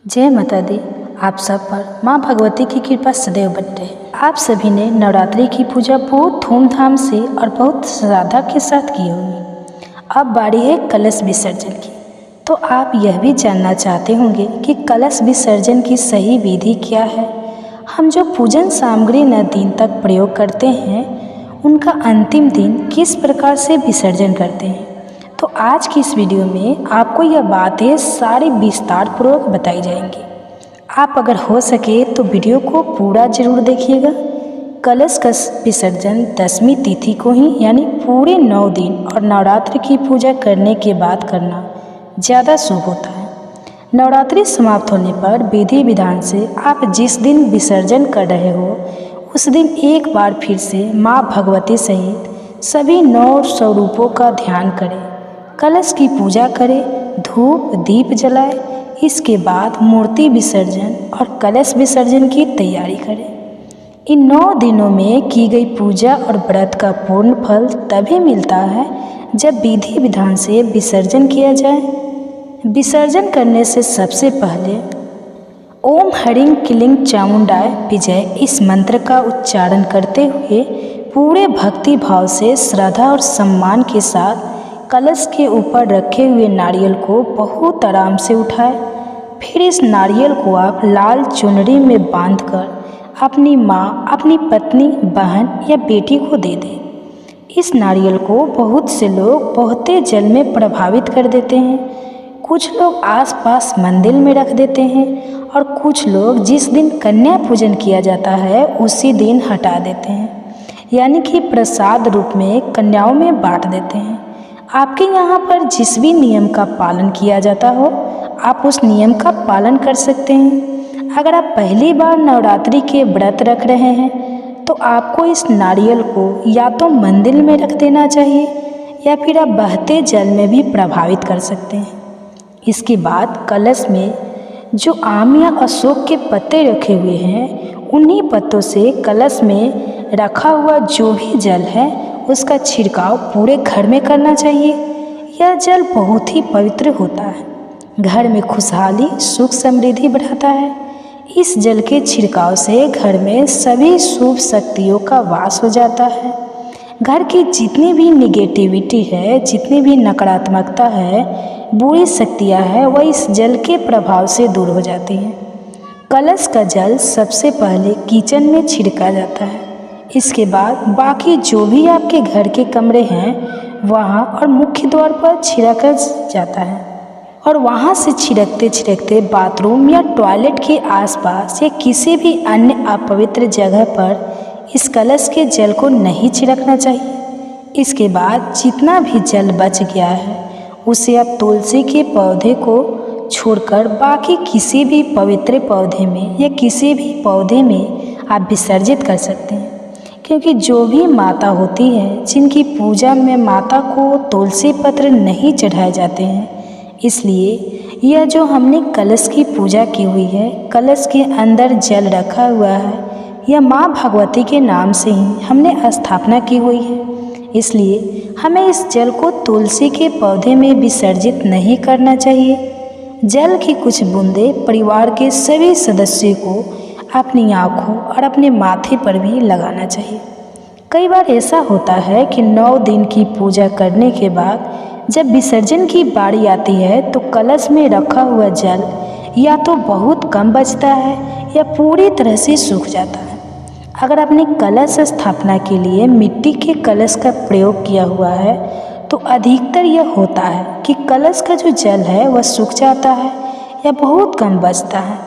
जय माता दी। आप सब पर माँ भगवती की कृपा सदैव बनी रहे। आप सभी ने नवरात्रि की पूजा बहुत धूमधाम से और बहुत श्रद्धा के साथ की होगी। अब बारी है कलश विसर्जन की। तो आप यह भी जानना चाहते होंगे कि कलश विसर्जन की सही विधि क्या है। हम जो पूजन सामग्री 9 दिन तक प्रयोग करते हैं, उनका अंतिम दिन किस प्रकार से विसर्जन करते हैं। तो आज की इस वीडियो में आपको यह बातें सारी विस्तार पूर्वक बताई जाएंगी। आप अगर हो सके तो वीडियो को पूरा जरूर देखिएगा। कलश का विसर्जन 10वीं तिथि को ही यानी पूरे 9 दिन और नवरात्रि की पूजा करने के बाद करना ज़्यादा शुभ होता है। नवरात्रि समाप्त होने पर विधि विधान से आप जिस दिन विसर्जन कर रहे हो, उस दिन एक बार फिर से माँ भगवती सहित सभी 9 स्वरूपों का ध्यान करें, कलश की पूजा करें, धूप दीप जलाएं। इसके बाद मूर्ति विसर्जन और कलश विसर्जन की तैयारी करें। इन 9 दिनों में की गई पूजा और व्रत का पूर्ण फल तभी मिलता है जब विधि विधान से विसर्जन किया जाए। विसर्जन करने से सबसे पहले ओम ह्रीं क्लीं चामुंडाय विजय इस मंत्र का उच्चारण करते हुए पूरे भक्ति भाव से श्रद्धा और सम्मान के साथ कलश के ऊपर रखे हुए नारियल को बहुत आराम से उठाएं। फिर इस नारियल को आप लाल चुनरी में बांधकर अपनी माँ, अपनी पत्नी, बहन या बेटी को दे दें। इस नारियल को बहुत से लोग बहते जल में प्रभावित कर देते हैं। कुछ लोग आसपास मंदिर में रख देते हैं और कुछ लोग जिस दिन कन्या पूजन किया जाता है उसी दिन हटा देते हैं, यानी कि प्रसाद रूप में कन्याओं में बांट देते हैं। आपके यहाँ पर जिस भी नियम का पालन किया जाता हो, आप उस नियम का पालन कर सकते हैं। अगर आप पहली बार नवरात्रि के व्रत रख रहे हैं तो आपको इस नारियल को या तो मंदिर में रख देना चाहिए या फिर आप बहते जल में भी प्रभावित कर सकते हैं। इसके बाद कलश में जो आम या अशोक के पत्ते रखे हुए हैं, उन्हीं पत्तों से कलश में रखा हुआ जो भी जल है उसका छिड़काव पूरे घर में करना चाहिए। यह जल बहुत ही पवित्र होता है, घर में खुशहाली सुख समृद्धि बढ़ाता है। इस जल के छिड़काव से घर में सभी शुभ शक्तियों का वास हो जाता है। घर की जितनी भी निगेटिविटी है, जितनी भी नकारात्मकता है, बुरी शक्तियाँ हैं, वह इस जल के प्रभाव से दूर हो जाती हैं। कलश का जल सबसे पहले किचन में छिड़का जाता है। इसके बाद बाकी जो भी आपके घर के कमरे हैं वहाँ और मुख्य द्वार पर छिड़का जाता है और वहाँ से छिड़कते छिड़कते बाथरूम या टॉयलेट के आसपास या किसी भी अन्य अपवित्र जगह पर इस कलश के जल को नहीं छिड़कना चाहिए। इसके बाद जितना भी जल बच गया है उसे आप तुलसी के पौधे को छोड़कर बाकी किसी भी पवित्र पौधे में या किसी भी पौधे में आप विसर्जित कर सकते हैं। क्योंकि जो भी माता होती है जिनकी पूजा में माता को तुलसी पत्र नहीं चढ़ाए जाते हैं, इसलिए यह जो हमने कलश की पूजा की हुई है, कलश के अंदर जल रखा हुआ है, यह माँ भगवती के नाम से ही हमने स्थापना की हुई है। इसलिए हमें इस जल को तुलसी के पौधे में विसर्जित नहीं करना चाहिए। जल की कुछ बूंदें परिवार के सभी सदस्यों को अपनी आँखों और अपने माथे पर भी लगाना चाहिए। कई बार ऐसा होता है कि 9 दिन की पूजा करने के बाद जब विसर्जन की बारी आती है तो कलश में रखा हुआ जल या तो बहुत कम बचता है या पूरी तरह से सूख जाता है। अगर आपने कलश स्थापना के लिए मिट्टी के कलश का प्रयोग किया हुआ है तो अधिकतर यह होता है कि कलश का जो जल है वह सूख जाता है या बहुत कम बचता है,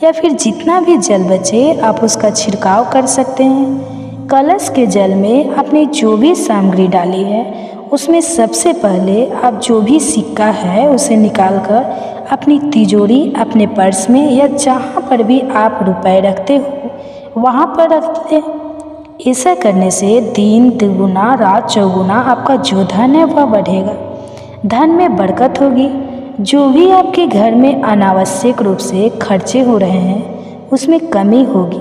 या फिर जितना भी जल बचे आप उसका छिड़काव कर सकते हैं। कलश के जल में आपने जो भी सामग्री डाली है उसमें सबसे पहले आप जो भी सिक्का है उसे निकालकर अपनी तिजोरी, अपने पर्स में या जहाँ पर भी आप रुपए रखते हो वहाँ पर रख दें। ऐसा करने से दिन दुगुना रात चौगुना आपका जो धन है वह बढ़ेगा, धन में बरकत होगी। जो भी आपके घर में अनावश्यक रूप से खर्चे हो रहे हैं उसमें कमी होगी।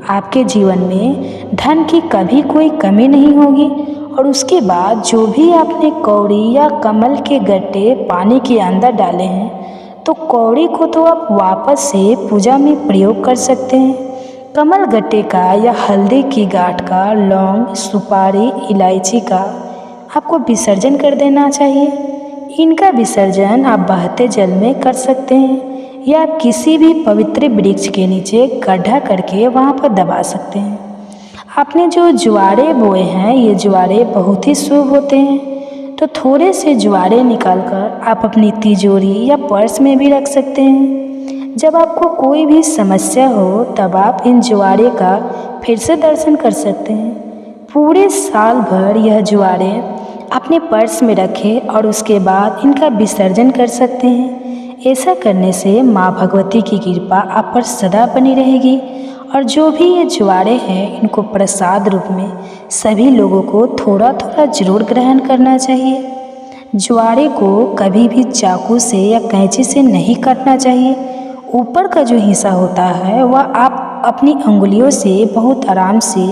आपके जीवन में धन की कभी कोई कमी नहीं होगी। और उसके बाद जो भी आपने कौड़ी या कमल के गट्टे पानी के अंदर डाले हैं तो कौड़ी को तो आप वापस से पूजा में प्रयोग कर सकते हैं। कमल गट्टे का या हल्दी की गांठ का, लौंग, सुपारी, इलायची का आपको विसर्जन कर देना चाहिए। इनका विसर्जन आप बहते जल में कर सकते हैं या आप किसी भी पवित्र वृक्ष के नीचे गड्ढा करके वहाँ पर दबा सकते हैं। आपने जो ज्वारे बोए हैं ये ज्वारे बहुत ही शुभ होते हैं, तो थोड़े से ज्वारे निकालकर आप अपनी तिजोरी या पर्स में भी रख सकते हैं। जब आपको कोई भी समस्या हो तब आप इन ज्वारे का फिर से दर्शन कर सकते हैं। पूरे साल भर यह ज्वारे अपने पर्स में रखें और उसके बाद इनका विसर्जन कर सकते हैं। ऐसा करने से माँ भगवती की कृपा आप पर सदा बनी रहेगी और जो भी ये ज्वारे हैं इनको प्रसाद रूप में सभी लोगों को थोड़ा थोड़ा जरूर ग्रहण करना चाहिए। ज्वारे को कभी भी चाकू से या कैंची से नहीं काटना चाहिए। ऊपर का जो हिस्सा होता है वह आप अपनी अंगुलियों से बहुत आराम से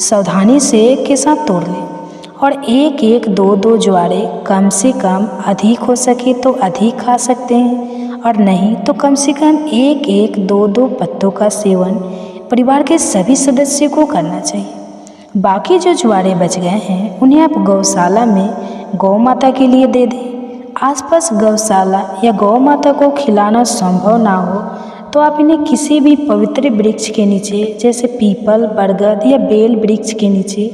सावधानी से के साथ तोड़ लें और एक एक दो दो ज्वारे कम से कम, अधिक हो सके तो अधिक खा सकते हैं और नहीं तो कम से कम एक एक दो दो पत्तों का सेवन परिवार के सभी सदस्यों को करना चाहिए। बाकी जो ज्वारे बच गए हैं उन्हें आप गौशाला में गौ माता के लिए दे दें। आसपास गौशाला या गौ माता को खिलाना संभव ना हो तो आप इन्हें किसी भी पवित्र वृक्ष के नीचे, जैसे पीपल, बरगद या बेल वृक्ष के नीचे,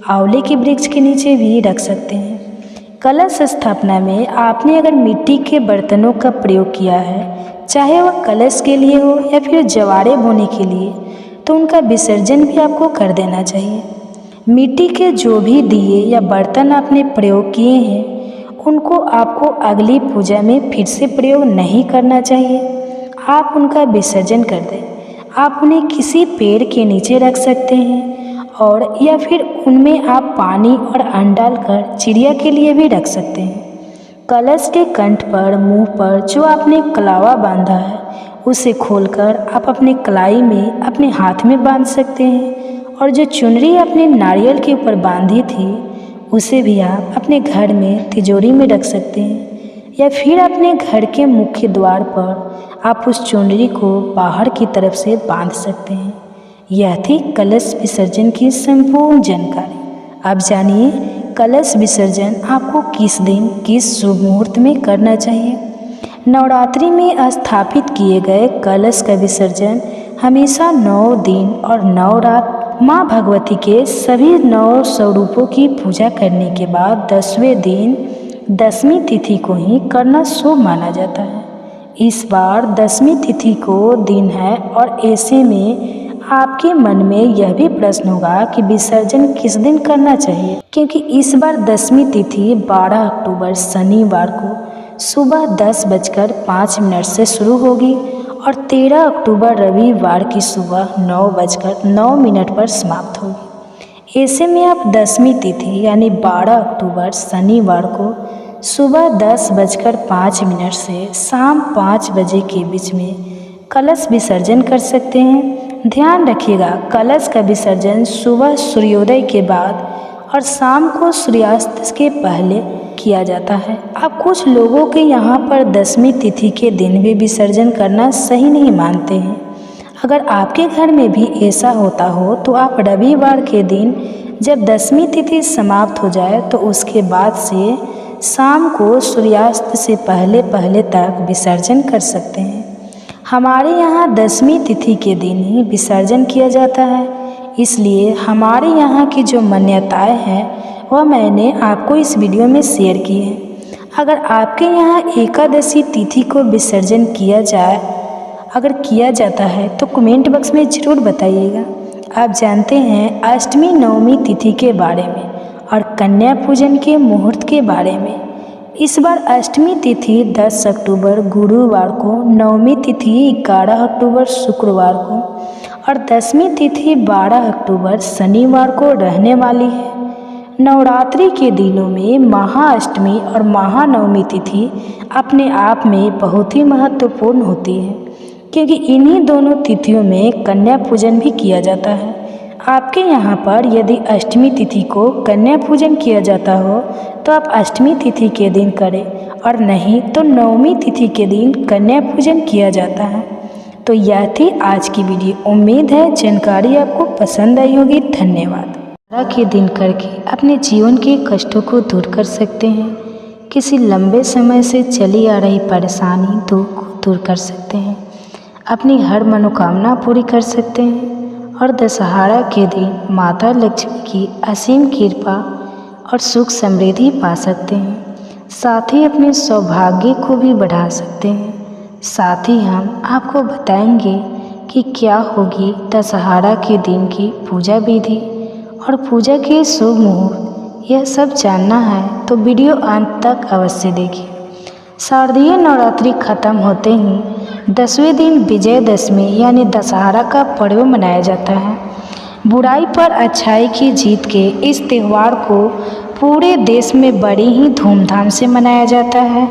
आंवले के वृक्ष के नीचे भी रख सकते हैं। कलश स्थापना में आपने अगर मिट्टी के बर्तनों का प्रयोग किया है, चाहे वह कलश के लिए हो या फिर ज्वारे बोने के लिए, तो उनका विसर्जन भी आपको कर देना चाहिए। मिट्टी के जो भी दिए या बर्तन आपने प्रयोग किए हैं उनको आपको अगली पूजा में फिर से प्रयोग नहीं करना चाहिए। आप उनका विसर्जन कर दें। आप उन्हें किसी पेड़ के नीचे रख सकते हैं और या फिर उनमें आप पानी और अन्न डालकर चिड़िया के लिए भी रख सकते हैं। कलश के कंठ पर, मुंह पर जो आपने कलावा बांधा है उसे खोलकर आप अपने कलाई में अपने हाथ में बांध सकते हैं और जो चुनरी आपने नारियल के ऊपर बांधी थी उसे भी आप अपने घर में तिजोरी में रख सकते हैं या फिर अपने घर के मुख्य द्वार पर आप उस चुनरी को बाहर की तरफ से बांध सकते हैं। यह थी कलश विसर्जन की संपूर्ण जानकारी। अब जानिए कलश विसर्जन आपको किस दिन, किस शुभ मुहूर्त में करना चाहिए। नवरात्रि में स्थापित किए गए कलश का विसर्जन हमेशा 9 दिन और 9 रात माँ भगवती के सभी 9 स्वरूपों की पूजा करने के बाद 10वें दिन 10वीं तिथि को ही करना शुभ माना जाता है। इस बार 10वीं तिथि को दिन है और ऐसे में आपके मन में यह भी प्रश्न होगा कि विसर्जन किस दिन करना चाहिए, क्योंकि इस बार 10वीं तिथि 12 अक्टूबर शनिवार को सुबह 10:05 से शुरू होगी और 13 अक्टूबर रविवार की सुबह 9:09 पर समाप्त होगी। ऐसे में आप 10वीं तिथि यानी 12 अक्टूबर शनिवार को सुबह 10:05 से शाम 5 बजे के बीच में कलश विसर्जन कर सकते हैं। ध्यान रखिएगा, कलश का विसर्जन सुबह सूर्योदय के बाद और शाम को सूर्यास्त के पहले किया जाता है। अब कुछ लोगों के यहाँ पर 10वीं तिथि के दिन भी विसर्जन करना सही नहीं मानते हैं। अगर आपके घर में भी ऐसा होता हो तो आप रविवार के दिन जब 10वीं तिथि समाप्त हो जाए तो उसके बाद से शाम को सूर्यास्त से पहले पहले तक विसर्जन कर सकते हैं। हमारे यहाँ 10वीं तिथि के दिन ही विसर्जन किया जाता है, इसलिए हमारे यहाँ की जो मान्यताएं हैं वह मैंने आपको इस वीडियो में शेयर की है। अगर आपके यहाँ एकादशी तिथि को विसर्जन किया जाए, अगर किया जाता है तो कमेंट बॉक्स में ज़रूर बताइएगा। आप जानते हैं अष्टमी नवमी तिथि के बारे में और कन्या पूजन के मुहूर्त के बारे में। इस बार अष्टमी तिथि 10 अक्टूबर गुरुवार को, नवमी तिथि 11 अक्टूबर शुक्रवार को और 10वीं तिथि 12 अक्टूबर शनिवार को रहने वाली है। नवरात्रि के दिनों में महाअष्टमी और महानवमी तिथि अपने आप में बहुत ही महत्वपूर्ण होती है, क्योंकि इन्हीं दोनों तिथियों में कन्या पूजन भी किया जाता है। आपके यहाँ पर यदि अष्टमी तिथि को कन्या पूजन किया जाता हो तो आप अष्टमी तिथि के दिन करें, और नहीं तो नवमी तिथि के दिन कन्या पूजन किया जाता है। तो यह थी आज की वीडियो। उम्मीद है जानकारी आपको पसंद आई होगी। धन्यवाद। के दिन करके अपने जीवन के कष्टों को दूर कर सकते हैं। किसी लंबे समय से चली आ रही परेशानी दुख को दूर कर सकते हैं। अपनी हर मनोकामना पूरी कर सकते हैं। और दशहरा के दिन माता लक्ष्मी की असीम कृपा और सुख समृद्धि पा सकते हैं। साथ ही अपने सौभाग्य को भी बढ़ा सकते हैं। साथ ही हम आपको बताएंगे कि क्या होगी दशहरा के दिन की पूजा विधि और पूजा के शुभ मुहूर्त। यह सब जानना है तो वीडियो अंत तक अवश्य देखिए। शारदीय नवरात्रि खत्म होते ही 10वें दिन विजयदशमी यानी दशहरा का पर्व मनाया जाता है। बुराई पर अच्छाई की जीत के इस त्यौहार को पूरे देश में बड़ी ही धूमधाम से मनाया जाता है।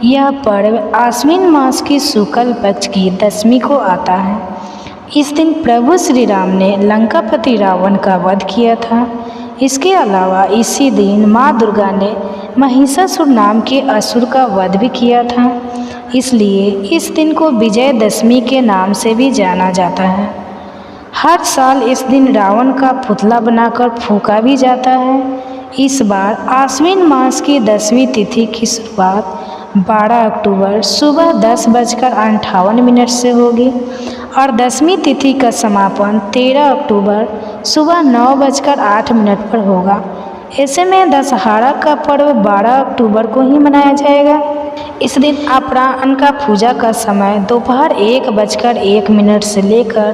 यह पर्व आश्विन मास की शुक्ल पक्ष की दशमी को आता है। इस दिन प्रभु श्री राम ने लंकापति रावण का वध किया था। इसके अलावा इसी दिन माँ दुर्गा ने महिषासुर नाम के असुर का वध भी किया था। इसलिए इस दिन को विजयदशमी के नाम से भी जाना जाता है। हर साल इस दिन रावण का पुतला बनाकर फूंका भी जाता है। इस बार आश्विन मास की 10वीं तिथि की शुरुआत 12 अक्टूबर सुबह 10:58 से होगी और 10वीं तिथि का समापन 13 अक्टूबर सुबह 9:08 पर होगा। ऐसे में दशहरा का पर्व 12 अक्टूबर को ही मनाया जाएगा। इस दिन अपराह्न का पूजा का समय दोपहर 1:01 से लेकर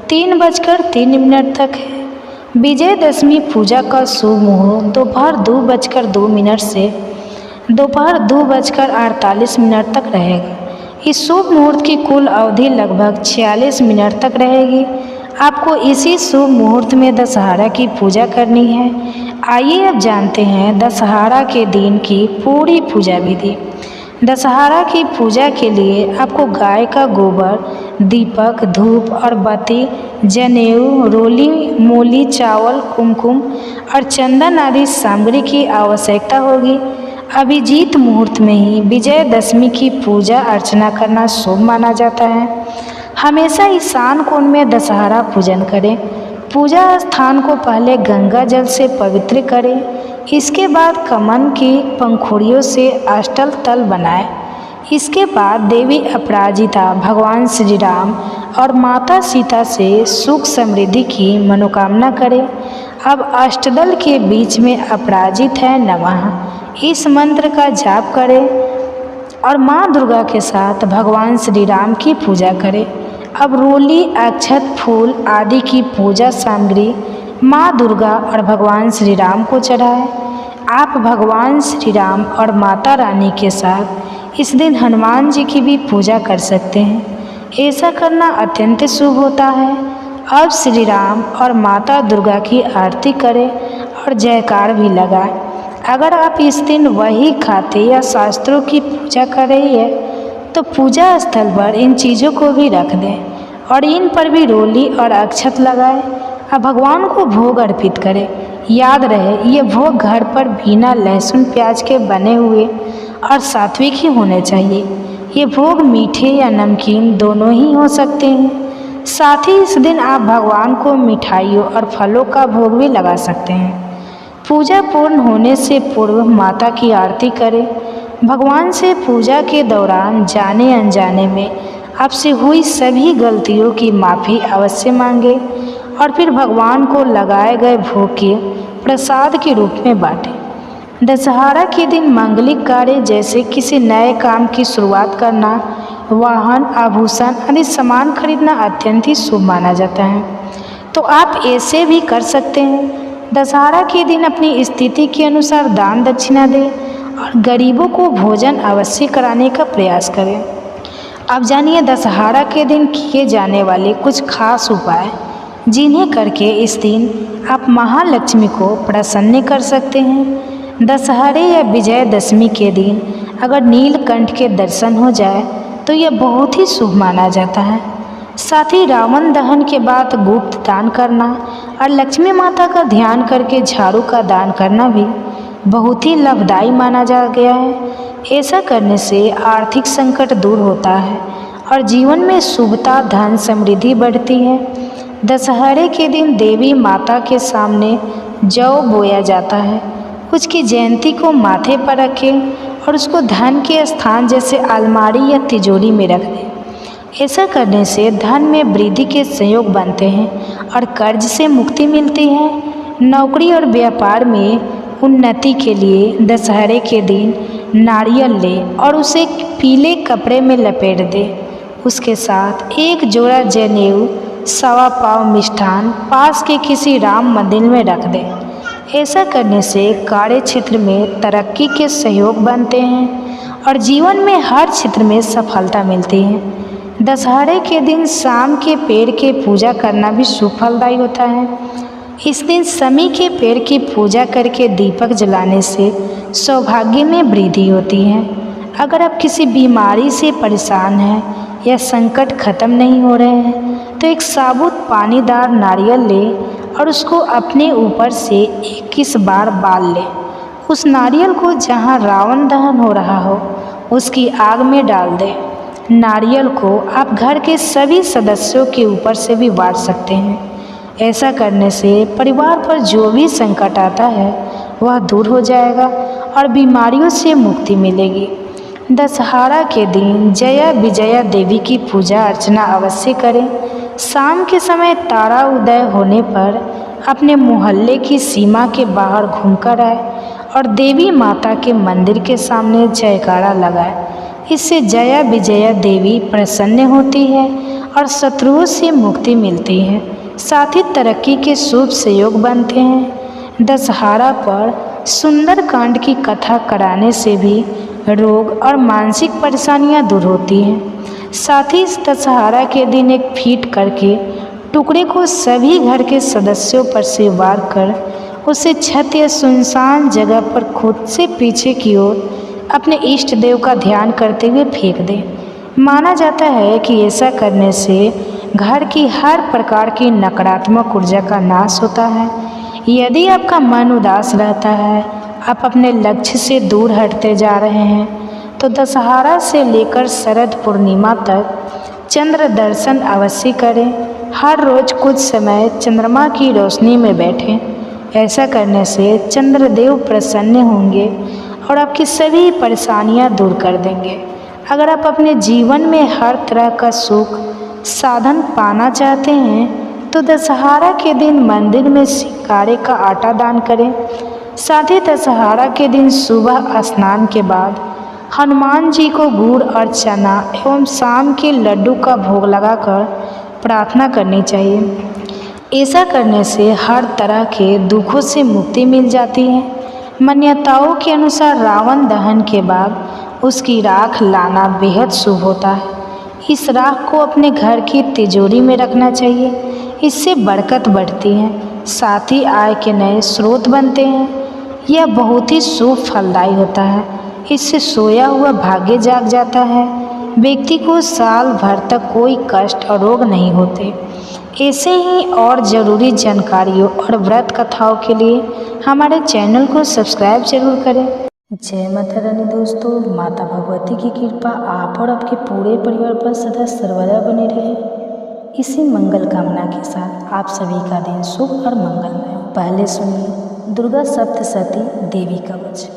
3:03 तक है। विजयदशमी पूजा का शुभ मुहूर्त दोपहर 2:02 से दोपहर 2:48 तक रहेगा। इस शुभ मुहूर्त की कुल अवधि लगभग 46 मिनट तक रहेगी। आपको इसी शुभ मुहूर्त में दशहरा की पूजा करनी है। आइए अब जानते हैं दशहरा के दिन की पूरी पूजा विधि। दशहरा की पूजा के लिए आपको गाय का गोबर, दीपक, धूप और बत्ती, जनेऊ, रोली, मूली, चावल, कुमकुम और चंदन आदि सामग्री की आवश्यकता होगी। अभिजीत मुहूर्त में ही विजयदशमी की पूजा अर्चना करना शुभ माना जाता है। हमेशा ईशान कोण में दशहरा पूजन करें। पूजा स्थान को पहले गंगा जल से पवित्र करें। इसके बाद कमल की पंखुड़ियों से अष्टल तल बनाएं। इसके बाद देवी अपराजिता, भगवान श्री राम और माता सीता से सुख समृद्धि की मनोकामना करें। अब अष्टदल के बीच में अपराजित है नमः इस मंत्र का जाप करें और माँ दुर्गा के साथ भगवान श्री राम की पूजा करें। अब रोली, अक्षत, फूल आदि की पूजा सामग्री माँ दुर्गा और भगवान श्री राम को चढ़ाएं। आप भगवान श्री राम और माता रानी के साथ इस दिन हनुमान जी की भी पूजा कर सकते हैं। ऐसा करना अत्यंत शुभ होता है। अब श्री राम और माता दुर्गा की आरती करें और जयकार भी लगाएं। अगर आप इस दिन वही खाते या शास्त्रों की पूजा कर रही है तो पूजा स्थल पर इन चीज़ों को भी रख दें और इन पर भी रोली और अक्षत लगाएं। अब भगवान को भोग अर्पित करें। याद रहे ये भोग घर पर बिना लहसुन प्याज के बने हुए और सात्विक ही होने चाहिए। ये भोग मीठे या नमकीन दोनों ही हो सकते हैं। साथ ही इस दिन आप भगवान को मिठाइयों और फलों का भोग भी लगा सकते हैं। पूजा पूर्ण होने से पूर्व माता की आरती करें। भगवान से पूजा के दौरान जाने अनजाने में आपसे हुई सभी गलतियों की माफ़ी अवश्य मांगे और फिर भगवान को लगाए गए भोग के प्रसाद के रूप में बांटें। दशहरा के दिन मांगलिक कार्य जैसे किसी नए काम की शुरुआत करना, वाहन, आभूषण आदि सामान खरीदना अत्यंत ही शुभ माना जाता है। तो आप ऐसे भी कर सकते हैं। दशहरा के दिन अपनी स्थिति के अनुसार दान दक्षिणा दें और गरीबों को भोजन अवश्य कराने का प्रयास करें। अब जानिए दशहरा के दिन किए जाने वाले कुछ खास उपाय जिन्हें करके इस दिन आप महालक्ष्मी को प्रसन्न कर सकते हैं। दशहरे या विजयदशमी के दिन अगर नीलकंठ के दर्शन हो जाए तो यह बहुत ही शुभ माना जाता है। साथ ही रावण दहन के बाद गुप्त दान करना और लक्ष्मी माता का ध्यान करके झाड़ू का दान करना भी बहुत ही लाभदायी माना जा गया है। ऐसा करने से आर्थिक संकट दूर होता है और जीवन में शुभता, धन, समृद्धि बढ़ती है। दशहरे के दिन देवी माता के सामने जौ बोया जाता है। उसकी जयंती को माथे पर रखें और उसको धन के स्थान जैसे अलमारी या तिजोरी में रख दें। ऐसा करने से धन में वृद्धि के संयोग बनते हैं और कर्ज से मुक्ति मिलती है। नौकरी और व्यापार में उन्नति के लिए दशहरे के दिन नारियल लें और उसे पीले कपड़े में लपेट दें। उसके साथ एक जोड़ा जनेऊ, सवा पाव मिष्ठान पास के किसी राम मंदिर में रख दें। ऐसा करने से कार्य क्षेत्र में तरक्की के सहयोग बनते हैं और जीवन में हर क्षेत्र में सफलता मिलती है। दशहरे के दिन शाम के पेड़ के पूजा करना भी शुभ फलदायी होता है। इस दिन शमी के पेड़ की पूजा करके दीपक जलाने से सौभाग्य में वृद्धि होती है। अगर आप किसी बीमारी से परेशान हैं या संकट खत्म नहीं हो रहे हैं तो एक साबुत पानीदार नारियल लें और उसको अपने ऊपर से 21 बार बाल लें। उस नारियल को जहाँ रावण दहन हो रहा हो उसकी आग में डाल दें। नारियल को आप घर के सभी सदस्यों के ऊपर से भी बांट सकते हैं। ऐसा करने से परिवार पर जो भी संकट आता है वह दूर हो जाएगा और बीमारियों से मुक्ति मिलेगी। दशहरा के दिन जया विजया देवी की पूजा अर्चना अवश्य करें। शाम के समय तारा उदय होने पर अपने मोहल्ले की सीमा के बाहर घूमकर आए और देवी माता के मंदिर के सामने जयकारा लगाए। इससे जया विजया देवी प्रसन्न होती है और शत्रुओं से मुक्ति मिलती है। साथ ही तरक्की के शुभ संयोग बनते हैं। दशहरा पर सुंदरकांड की कथा कराने से भी रोग और मानसिक परेशानियां दूर होती हैं। साथ ही इस दशहरा के दिन एक फीट करके टुकड़े को सभी घर के सदस्यों पर से वार कर उसे छत या सुनसान जगह पर खुद से पीछे की ओर अपने इष्ट देव का ध्यान करते हुए फेंक दें। माना जाता है कि ऐसा करने से घर की हर प्रकार की नकारात्मक ऊर्जा का नाश होता है। यदि आपका मन उदास रहता है, आप अपने लक्ष्य से दूर हटते जा रहे हैं तो दशहरा से लेकर शरद पूर्णिमा तक चंद्र दर्शन अवश्य करें। हर रोज कुछ समय चंद्रमा की रोशनी में बैठें। ऐसा करने से चंद्रदेव प्रसन्न होंगे और आपकी सभी परेशानियां दूर कर देंगे। अगर आप अपने जीवन में हर तरह का सुख साधन पाना चाहते हैं तो दशहरा के दिन मंदिर में सिक्कारे का आटा दान करें। साथ ही दशहरा के दिन सुबह स्नान के बाद हनुमान जी को गुड़ और चना एवं शाम के लड्डू का भोग लगाकर प्रार्थना करनी चाहिए। ऐसा करने से हर तरह के दुखों से मुक्ति मिल जाती है। मान्यताओं के अनुसार रावण दहन के बाद उसकी राख लाना बेहद शुभ होता है। इस राख को अपने घर की तिजोरी में रखना चाहिए। इससे बरकत बढ़ती है, साथ ही आय के नए स्रोत बनते हैं। यह बहुत ही शुभ फलदायी होता है। इससे सोया हुआ भाग्य जाग जाता है। व्यक्ति को साल भर तक कोई कष्ट और रोग नहीं होते। ऐसे ही और ज़रूरी जानकारियों और व्रत कथाओं के लिए हमारे चैनल को सब्सक्राइब जरूर करें। जय माता रानी। दोस्तों, माता भगवती की कृपा आप और आपके पूरे परिवार पर सदा सर्वदा बनी रहे। इसी मंगल कामना के साथ आप सभी का दिन शुभ और मंगलमय। पहले सुनिए दुर्गा सप्तशती देवी कवच।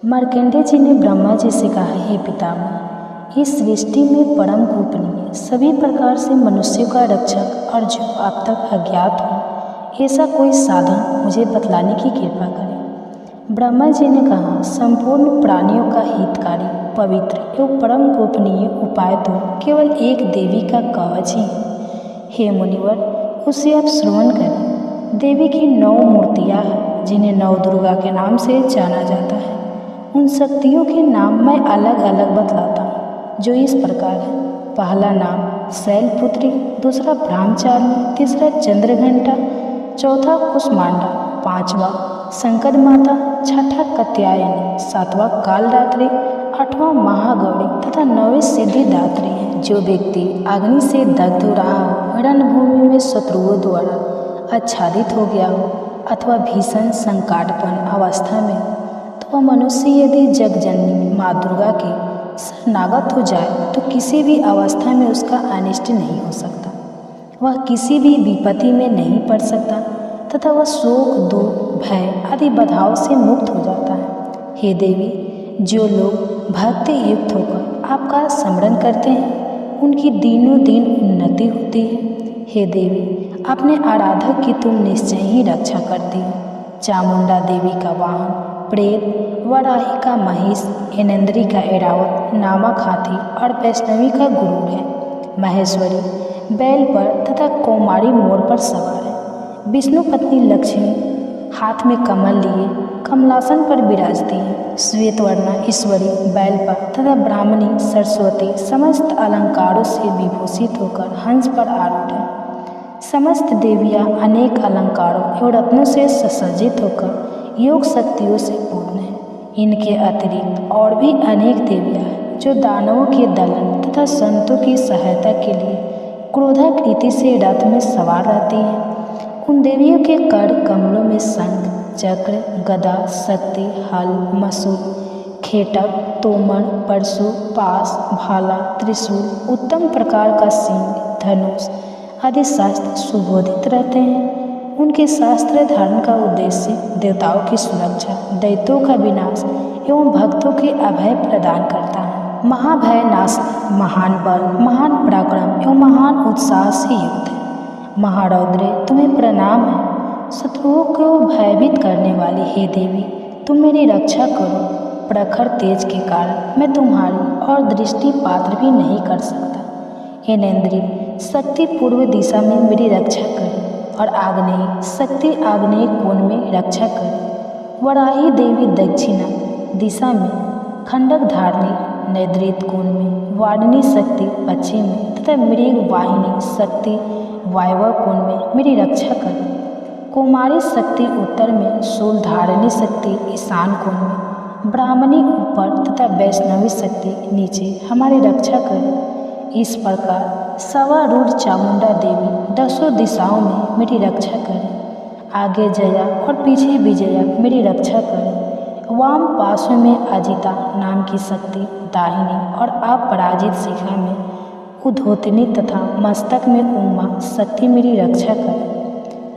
मार्कंडेय जी ने ब्रह्मा जी से कहा, हे पितामह, इस सृष्टि में परम गोपनीय सभी प्रकार से मनुष्यों का रक्षक और जो आप तक अज्ञात हो ऐसा कोई साधन मुझे बतलाने की कृपा करें। ब्रह्मा जी ने कहा, संपूर्ण प्राणियों का हितकारी, पवित्र एवं परम गोपनीय उपाय तो केवल एक देवी का कवच ही है। हे मुनिवर, उसे आप श्रवण करें। देवी की 9 मूर्तियाँ हैं जिन्हें 9 दुर्गा के नाम से जाना जाता है। उन शक्तियों के नाम मैं अलग अलग बतलाता हूँ, जो इस प्रकार है। पहला नाम शैलपुत्री, दूसरा ब्रह्मचारिणी, तीसरा चंद्रघंटा, चौथा कुष्मांडा, पांचवा संकट माता, छठा कात्यायनी, सातवां कालरात्रि, आठवां महागौरी तथा 9वें सिद्धिदात्री हैं। जो व्यक्ति अग्नि से दग्ध हो रहा हो, रणभूमि में शत्रुओं द्वारा आच्छादित हो गया हो अथवा भीषण संकटपूर्ण अवस्था में हो, तो वह मनुष्य यदि जगजननी माँ दुर्गा के शरणागत हो जाए तो किसी भी अवस्था में उसका अनिष्ट नहीं हो सकता, वह किसी भी विपत्ति में नहीं पड़ सकता तथा वह शोक, दुख, भय आदि बाधाओं से मुक्त हो जाता है। हे देवी, जो लोग भक्ति युक्त होकर आपका स्मरण करते हैं उनकी दिनों दिन उन्नति होती है। हे देवी, अपने आराधक की तुम निश्चय ही रक्षा करती हो। चामुंडा देवी का वाहन प्रेत, वराही का महिष, ऐनेन्द्री का ऐरावत, नामक हाथी और वैष्णवी का गुरूर है। महेश्वरी बैल पर तथा कौमारी मोर पर सवार है। विष्णु पत्नी लक्ष्मी हाथ में कमल लिए कमलासन पर विराजती है। श्वेतवर्णा ईश्वरी बैल पर तथा ब्राह्मणी सरस्वती समस्त अलंकारों से विभूषित होकर हंस पर आरूढ़ है। समस्त देवियाँ अनेक अलंकारों एवं रत्नों से सुसज्जित होकर योग शक्तियों से पूर्ण है। इनके अतिरिक्त और भी अनेक देवियाँ हैं जो दानवों के दलन तथा संतों की सहायता के लिए क्रोधाकृति से रथ में सवार रहती हैं। उन देवियों के कर कमलों में शंख, चक्र, गदा, शक्ति, हल, मसूल, खेटक, तोमर, परशु, पास, भाला, त्रिशूल, उत्तम प्रकार का सिंह, धनुष आदि शास्त्र सुबोधित रहते हैं। उनके शास्त्र धारण का उद्देश्य देवताओं की सुरक्षा, दैत्यों का विनाश एवं भक्तों के अभय प्रदान करता है। महाभय नाश, महान बल, महान पराक्रम एवं महान उत्साह से युक्त है। महारौद्रे, तुम्हें प्रणाम है। शत्रुओं को भयभीत करने वाली हे देवी, तुम मेरी रक्षा करो। प्रखर तेज के कारण मैं तुम्हारी और दृष्टि पात्र भी नहीं कर सकता। ऐनेन्द्री शक्ति पूर्व दिशा में मेरी रक्षा करे और आग्नेय शक्ति आग्नेय कोण में रक्षा करे। वराही देवी दक्षिणा दिशा में, खंडक धारणी नैऋत्य कोण में, वाडिनी शक्ति पश्चिम में तथा मृग वाहिनी शक्ति वायव्य कोण में मेरी रक्षा करे। कुमारी शक्ति उत्तर में, शूलधारिणी शक्ति ईशान कोण में, ब्राह्मणी ऊपर तथा वैष्णवी शक्ति नीचे हमारी रक्षा करे। इस प्रकार सवारूढ़ चामुंडा देवी दसों दिशाओं में मेरी रक्षा करे। आगे जया और पीछे विजया मेरी रक्षा करे। वाम पार्श्व में अजिता नाम की शक्ति दाहिनी और अपराजित शिखा में उद्योतनी तथा मस्तक में उमा शक्ति मेरी रक्षा करे।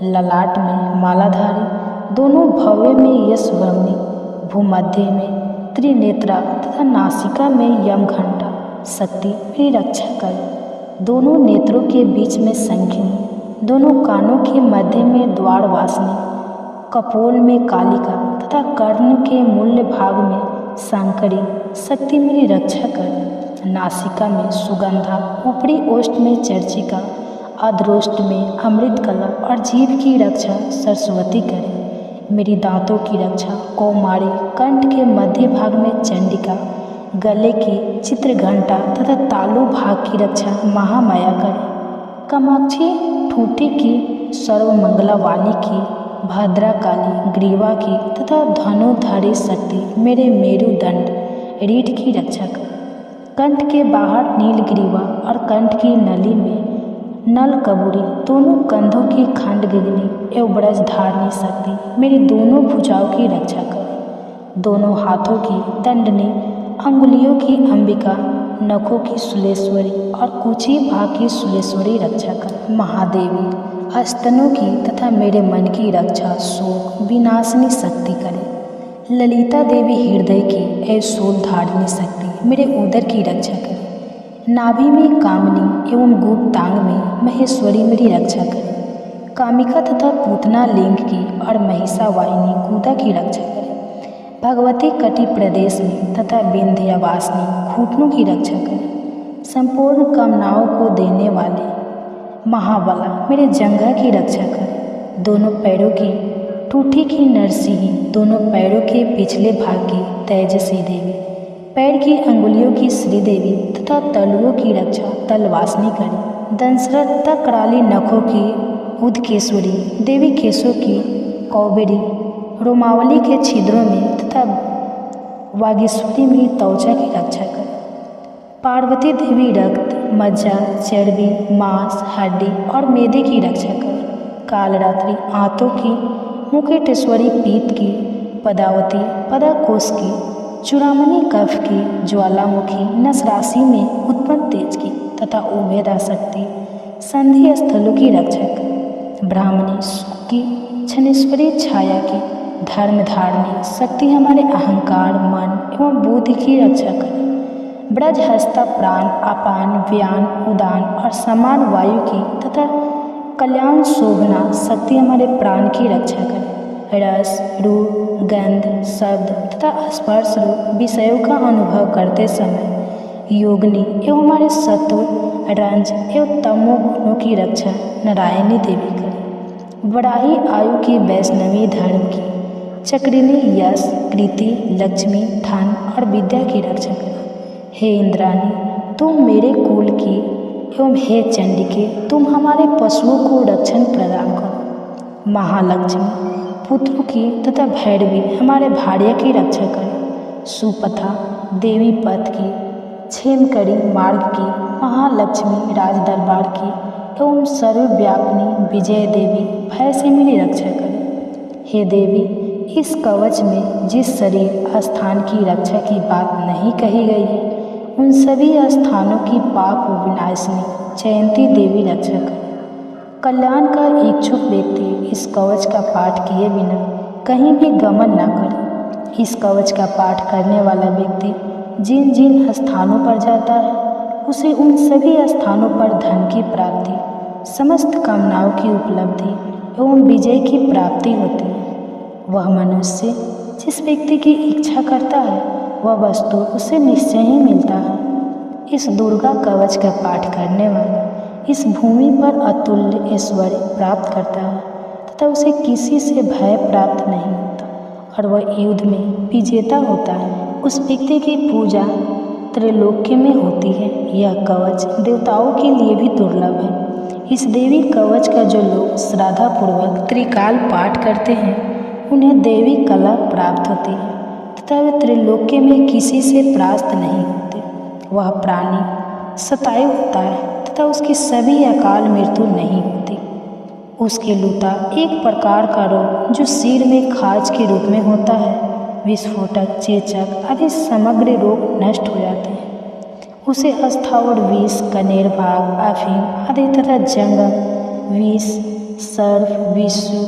ललाट में मालाधारी, दोनों भव्य में यशवर्णी, भूमध्य में त्रिनेत्रा तथा नासिका में यमघंटा शक्ति मेरी रक्षा करे। दोनों नेत्रों के बीच में शंखिनी, दोनों कानों के मध्य में द्वारवासिनी, कपोल में कालिका तथा कर्ण के मूल्य भाग में सांकरी शक्ति मेरी रक्षा करे। नासिका में सुगंधा, ऊपरी ओष्ठ में चर्चिका, अधरोष्ठ में अमृतकला और जीभ की रक्षा सरस्वती करे। मेरी दांतों की रक्षा कौमारी, कंठ के मध्य भाग में चंडिका, गले की चित्रघंटा तथा तालु भाग की रक्षा महामाया करे। कामाक्षी ठूठी की, सर्वमंगला वाणी की, भद्राकाली ग्रीवा की तथा धनुधारी शक्ति मेरे मेरुदंड रीढ़ की रक्षा करे। कंठ के बाहर नीलग्रीवा और कंठ की नली में नल कबूरी, दोनों कंधों की खंडगिनी एवं ब्रज धारणी शक्ति मेरी दोनों भुजाओं की रक्षा करे। दोनों हाथों की दंडनी, अंगुलियों की अंबिका, नखों की सुलेश्वरी और कुची भाग की सुलेश्वरी रक्षा करे। महादेवी स्तनों की तथा मेरे मन की रक्षा शोक विनाशिनी शक्ति करे। ललिता देवी हृदय की एवं शूलधारिणी शक्ति मेरे उदर की रक्षा करे। नाभि में कामनी एवं गुप्तांग में महेश्वरी मेरी रक्षा करे। कामिका तथा पूतना लिंग की और महिषा वाहिनी गुदा की रक्षा करे। भगवती कटि प्रदेश में तथा विंध्यवासिनी घुटनों की रक्षा करे। संपूर्ण कामनाओं को देने वाले महाबला मेरे जंघा की रक्षा करे। दोनों पैरों की ठूठी की नरसिंही, दोनों पैरों के पिछले भाग की तेजसी देवी, पैर की अंगुलियों की श्रीदेवी तथा तलुओं की रक्षा तलवासिनी करे। दंशरथ तथा कराली नखों की उदकेश्वरी देवी, केशों की कौबेरी, रोमावली के छिद्रों में तथा वागीश्वरी मेरी त्वचा की रक्षा करें। पार्वती देवी रक्त, मज्जा, चर्बी, मांस, हड्डी और मैदे की रक्षा करें। कालरात्रि आंतों की, मुकुटेश्वरी पीत की, पदावती पदाकोश की, चूड़ामणि कफ की, ज्वालामुखी नस राशि में उत्पन्न तेज की तथा उभेदा शक्ति संधि स्थलों की रक्षा करें। ब्राह्मणी की, शनेश्वरी छाया की, धर्म धारणी शक्ति हमारे अहंकार, मन एवं बुद्धि की रक्षा करें। ब्रज हस्ता प्राण, अपान, व्यान, उदान और समान वायु की तथा कल्याण शोभना शक्ति हमारे प्राण की रक्षा करें। रस, रूप, गंध, शब्द तथा स्पर्श रूप विषयों का अनुभव करते समय योगिनी एवं हमारे सत्व, रंज एवं तमो गुणों की रक्षा नारायणी देवी करें। बड़ाई आयु की, वैष्णवी धर्म की, चक्रिणी यश, कृति, लक्ष्मी, धन और विद्या की रक्षा करें। हे इंद्राणी, तुम मेरे कुल की एवं हे चंडिके, तुम हमारे पशुओं को रक्षण प्रदान करो। महालक्ष्मी, पुत्रों की तथा भैरवी हमारे भार्या की रक्षा करें। सुपथा देवी पथ की, क्षेमकरी मार्ग की, महालक्ष्मी राज दरबार की एवं सर्वव्यापिनी विजय देवी भय से मेरी रक्षा करें। हे देवी, इस कवच में जिस शरीर स्थान की रक्षा की बात नहीं कही गई है उन सभी स्थानों की पाप विनाशिनी जयंती देवी रक्षा करें। कल्याण का इच्छुक व्यक्ति इस कवच का पाठ किए बिना कहीं भी गमन न करे। इस कवच का पाठ करने वाला व्यक्ति जिन जिन स्थानों पर जाता है उसे उन सभी स्थानों पर धन की प्राप्ति, समस्त कामनाओं की उपलब्धि एवं विजय की प्राप्ति होती है। वह मनुष्य जिस व्यक्ति की इच्छा करता है वह वस्तु उसे निश्चय ही मिलता है। इस दुर्गा कवच का पाठ करने वाला इस भूमि पर अतुल्य ऐश्वर्य प्राप्त करता है तथा उसे किसी से भय प्राप्त नहीं होता और वह युद्ध में विजेता होता है। उस व्यक्ति की पूजा त्रैलोक्य में होती है। यह कवच देवताओं के लिए भी दुर्लभ है। इस देवी कवच का जो लोग श्रद्धापूर्वक त्रिकाल पाठ करते हैं उन्हें देवी कला प्राप्त होती है तथा वे त्रैलोक्य में किसी से परास्त नहीं होते। वह प्राणी सतायु होता है तथा उसकी सभी अकाल मृत्यु नहीं होती। उसके लूता एक प्रकार का रोग जो सिर में खाज के रूप में होता है, विस्फोटक, चेचक आदि समग्र रोग नष्ट हो जाते हैं। उसे अस्थावर विष, कनेर भाग, अफीम आदि तथा जंगम विष, सर्प, विषु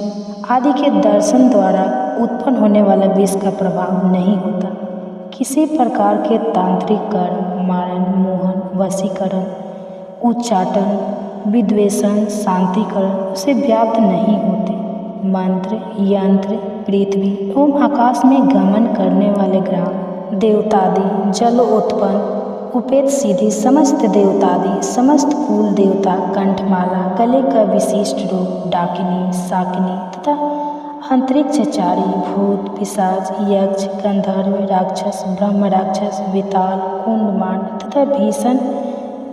आदि के दर्शन द्वारा उत्पन्न होने वाला विष का प्रभाव नहीं होता। किसी प्रकार के तांत्रिक कर्म, मारण, मोहन, वशीकरण, उच्चाटन, विद्वेषण, शांतिकरण उसे व्याप्त नहीं होते। मंत्र, यंत्र, पृथ्वी एवं आकाश में गमन करने वाले ग्राम, देवतादि, जल उत्पन्न, उपेत सीधी समस्त देवतादि, समस्त कुल देवता, कंठमाला, गले का विशिष्ट रूप, डाकिनी, शाकिनी तथा अंतरिक्षचारी, भूत, पिशाच, यक्ष, गंधर्व, राक्षस, ब्रह्म राक्षस, विताल, कुंडमांड तथा भीषण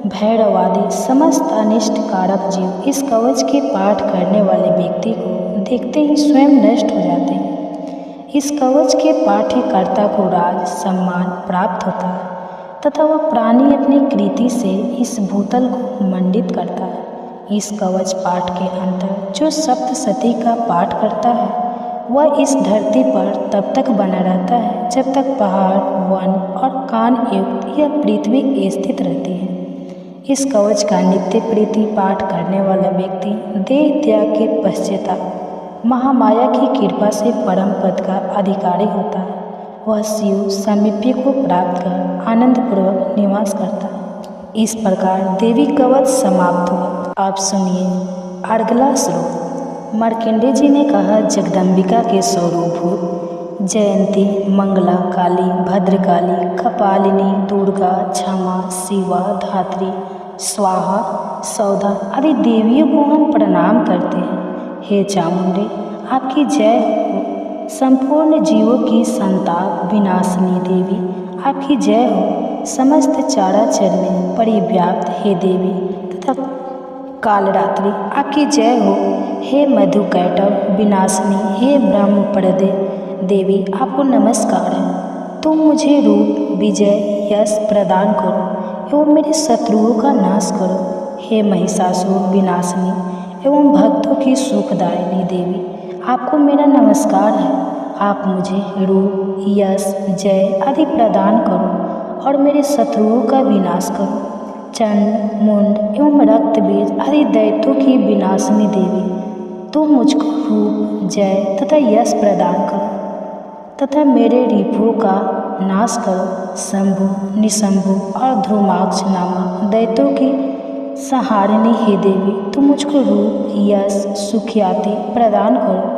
भैरवादि समस्त अनिष्ट कारक जीव इस कवच के पाठ करने वाले व्यक्ति को देखते ही स्वयं नष्ट हो जाते हैं। इस कवच के पाठ्यकर्ता को राज सम्मान प्राप्त होता है तथा वह प्राणी अपनी कृति से इस भूतल को मंडित करता है। इस कवच पाठ के अंतर जो सप्तशती का पाठ करता है वह इस धरती पर तब तक बना रहता है जब तक पहाड़, वन और कान युक्त यह पृथ्वी स्थित रहती है। इस कवच का नित्य प्रीति पाठ करने वाला व्यक्ति देह त्याग के पश्चात महामाया की कृपा से परम पद का अधिकारी होता है। वह शिव सामीप्य को प्राप्त कर आनंदपूर्वक निवास करता है। इस प्रकार देवी कवच समाप्त हुआ। आप सुनिए अगला श्लोक। मार्कंडेय जी ने कहा, जगदम्बिका के स्वरूपभूत जयंती, मंगला, काली, भद्रकाली, कपालिनी, दुर्गा, क्षमा, शिवा, धात्री, स्वाहा, सौदा आदि देवियों को हम प्रणाम करते हैं। हे चामुंडे, आपकी जय हो। संपूर्ण जीवों की संताप विनाशिनी देवी, आपकी जय हो। समस्त चराचर में परिव्याप्त हे देवी तथा कालरात्रि, आपकी जय हो। हे मधुकैटभ विनाशिनी, हे ब्रह्मप्रदे देवी, आपको नमस्कार है। तुम मुझे रूप, विजय, यश प्रदान करो एवं मेरे शत्रुओं का नाश करो। हे महिषासुर विनाशिनी एवं भक्तों की सुखदायिनी देवी, आपको मेरा नमस्कार है। आप मुझे रूप, यश, जय आदि प्रदान करो और मेरे शत्रुओं का विनाश करो। चंड, मुंड एवं रक्तबीज आदि दैत्यों की विनाशिनी देवी, तुम मुझको रूप, जय तथा यश प्रदान करो तथा मेरे रिपुओं का नाश करो। शंभु, निशंभु और ध्रुमाक्ष नामक दैत्यों की संहारिणी हे देवी, तुम मुझको रूप, यश, सुख्याति प्रदान करो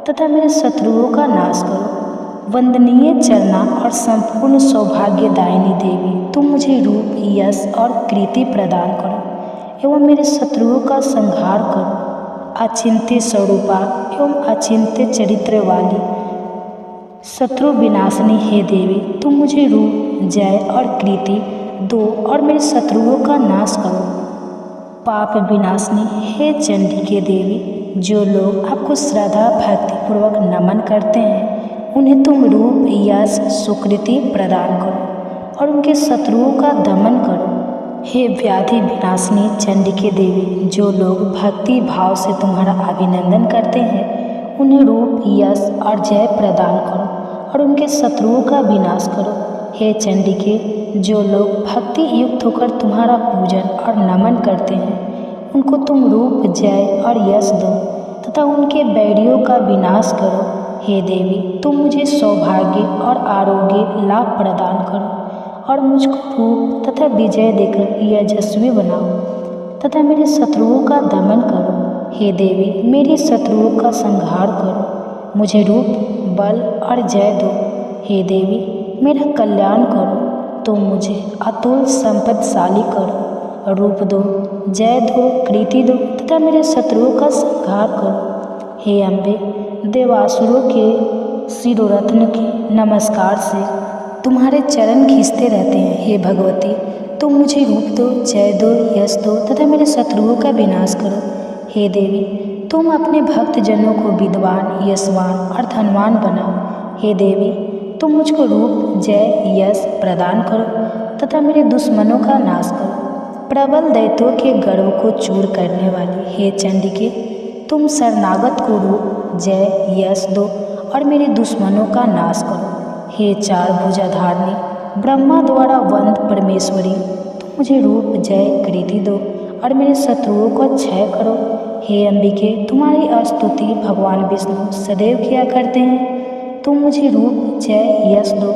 तथा मेरे शत्रुओं का नाश करो। वंदनीय चरना और संपूर्ण सौभाग्यदायिनी देवी, तुम मुझे रूप, यश और कीर्ति प्रदान करो एवं मेरे शत्रुओं का संहार करो। अचिंत्य स्वरूपा एवं अचिंत्य चरित्र वाली शत्रु विनाशिनी हे देवी, तुम मुझे रूप, जय और कीर्ति दो और मेरे शत्रुओं का नाश करो। पाप विनाशिनी हे चंडिके देवी, जो लोग आपको श्रद्धा भक्तिपूर्वक नमन करते हैं उन्हें तुम रूप, यश, सुकृति प्रदान करो और उनके शत्रुओं का दमन करो। हे व्याधि विनाशिनी चंडिके देवी, जो लोग भक्ति भाव से तुम्हारा अभिनंदन करते हैं उन्हें रूप, यश और जय प्रदान करो और उनके शत्रुओं का विनाश करो। हे चंडिके, जो लोग भक्ति युक्त होकर तुम्हारा पूजन और नमन करते हैं उनको तुम रूप, जय और यश दो तथा उनके बैरियों का विनाश करो। हे देवी, तुम मुझे सौभाग्य और आरोग्य लाभ प्रदान करो और मुझको रूप तथा विजय देकर यशस्वी बनाओ तथा मेरे शत्रुओं का दमन करो। हे देवी, मेरे शत्रुओं का संहार करो, मुझे रूप, बल और जय दो। हे देवी, मेरा कल्याण करो, तुम मुझे अतुल संपत्तिशाली करो, रूप दो, जय दो, कीर्ति दो तथा मेरे शत्रुओं का संहार करो। हे अम्बे, देवासुरों के शिरोरत्न के नमस्कार से तुम्हारे चरण खींचते रहते हैं। हे भगवती, तुम मुझे रूप दो, जय दो, यश दो तथा मेरे शत्रुओं का विनाश करो। हे देवी, तुम अपने भक्तजनों को विद्वान, यशवान और धनवान बनाओ। हे देवी, तुम मुझको रूप, जय, यश प्रदान करो तथा मेरे दुश्मनों का नाश करो। प्रबल दैत्यों के गर्व को चूर करने वाली हे चंडिके, तुम शरणागत को रूप, जय, यश दो और मेरे दुश्मनों का नाश करो। हे चार भुजाधारिणी ब्रह्मा द्वारा वंद परमेश्वरी, तुम मुझे रूप, जय, कीर्ति दो और मेरे शत्रुओं को क्षय करो। हे अंबिके, तुम्हारी स्तुति भगवान विष्णु सदैव किया करते हैं। तुम मुझे रूप, जय, यश दो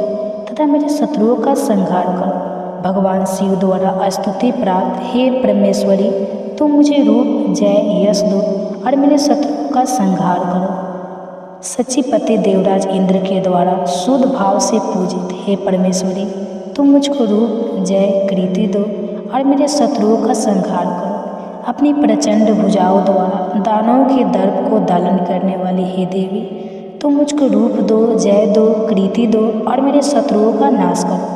तथा मेरे शत्रुओं का संहार करो। भगवान शिव द्वारा स्तुति प्राप्त हे परमेश्वरी, तुम मुझे रूप, जय, यश दो और मेरे शत्रुओं का संहार करो। सचिपति देवराज इंद्र के द्वारा शुद्ध भाव से पूजित हे परमेश्वरी, तुम मुझको रूप, जय, कीर्ति दो और मेरे शत्रुओं का संहार करो। अपनी प्रचंड भुजाओं द्वारा दानवों के दर्प को दालन करने वाली हे देवी, तुम मुझको रूप दो, जय दो, कीर्ति दो और मेरे शत्रुओं का नाश करो।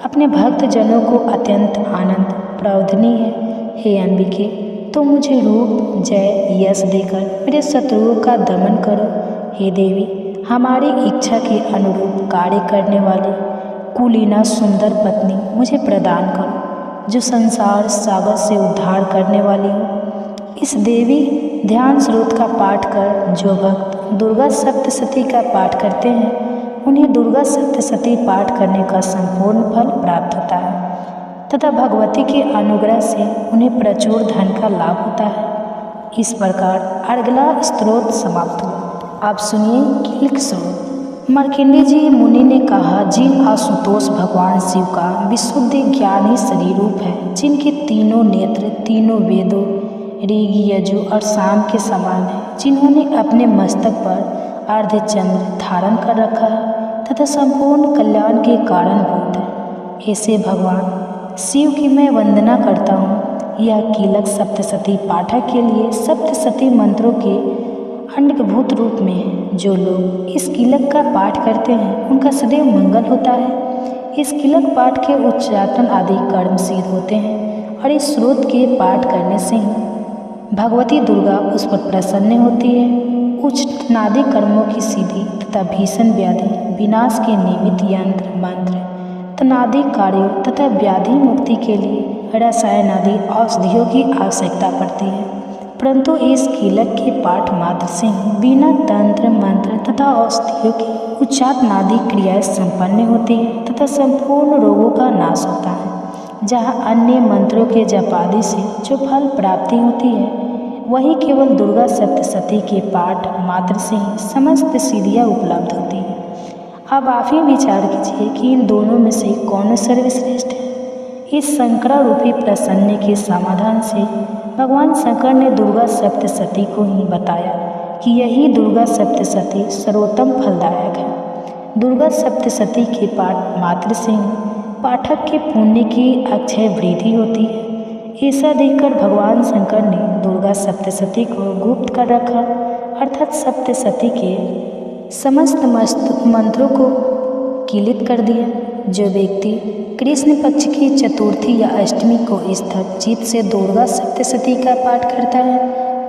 अपने भक्त जनों को अत्यंत आनंद प्रौधनी है हे अंबिके, तुम मुझे रूप, जय, यश देकर मेरे शत्रुओं का दमन करो। हे देवी, हमारी इच्छा के अनुरूप कार्य करने वाली कुलीना सुंदर पत्नी मुझे प्रदान करो, जो संसार सागर से उद्धार करने वाली हो। इस देवी ध्यान स्रोत का पाठ कर जो भक्त दुर्गा सप्तशती का पाठ करते हैं उन्हें दुर्गा सप्तशती पाठ करने का संपूर्ण फल प्राप्त होता है तथा भगवती के अनुग्रह से उन्हें प्रचुर धन का लाभ होता है। इस प्रकार अर्गला स्तोत्र समाप्त हुआ। आप सुनिए कीलक स्रोत। मार्कंडेय जी मुनि ने कहा, जिन आशुतोष भगवान शिव का विशुद्ध ज्ञान ही शरीर रूप है, जिनके तीनों नेत्र तीनों वेदों ऋग, यजु और साम के समान है, जिन्होंने अपने मस्तक पर अर्धचंद्र धारण कर रखा है तथा संपूर्ण कल्याण के कारणभूत है, ऐसे भगवान शिव की मैं वंदना करता हूँ। यह कीलक सप्तशती पाठक के लिए सप्तशती मंत्रों के अंडभूत रूप में है। जो लोग इस कीलक का पाठ करते हैं उनका सदैव मंगल होता है। इस कीलक पाठ के उच्चाटन आदि कर्म सिद्ध होते हैं और इस स्रोत के पाठ करने से ही भगवती दुर्गा उस पर प्रसन्न होती है। उच्च नादी कर्मों की सीधी तथा भीषण व्याधि विनाश के निमित्त यंत्र मंत्र तनादि कार्यों तथा व्याधि मुक्ति के लिए रसायन आदि औषधियों की आवश्यकता पड़ती है, परंतु इस कीलक के पाठ मात्र से बिना तंत्र मंत्र तथा औषधियों की उच्चाट नादी क्रियाएं संपन्न होती है तथा संपूर्ण रोगों का नाश होता है। जहाँ अन्य मंत्रों के जप आदि से जो फल प्राप्ति होती है, वही केवल दुर्गा सप्तशती के पाठ मात्र से ही समस्त सिद्धियाँ उपलब्ध होती हैं। अब आप ही विचार कीजिए कि इन दोनों में से कौन सर्वश्रेष्ठ है। इस संकरा रूपी प्रसन्न के समाधान से भगवान शंकर ने दुर्गा सप्तशती को ही बताया कि यही दुर्गा सप्तशती सर्वोत्तम फलदायक है। दुर्गा सप्तशती के पाठ मात्र से ही पाठक के पुण्य की अक्षय वृद्धि होती है। ऐसा देखकर भगवान शंकर ने दुर्गा सप्तशती को गुप्त कर रखा, अर्थात सप्तशती के समस्त मंत्रों को कीलित कर दिया। जो व्यक्ति कृष्ण पक्ष की चतुर्थी या अष्टमी को स्थल चित्त से दुर्गा सप्तशती का पाठ करता है,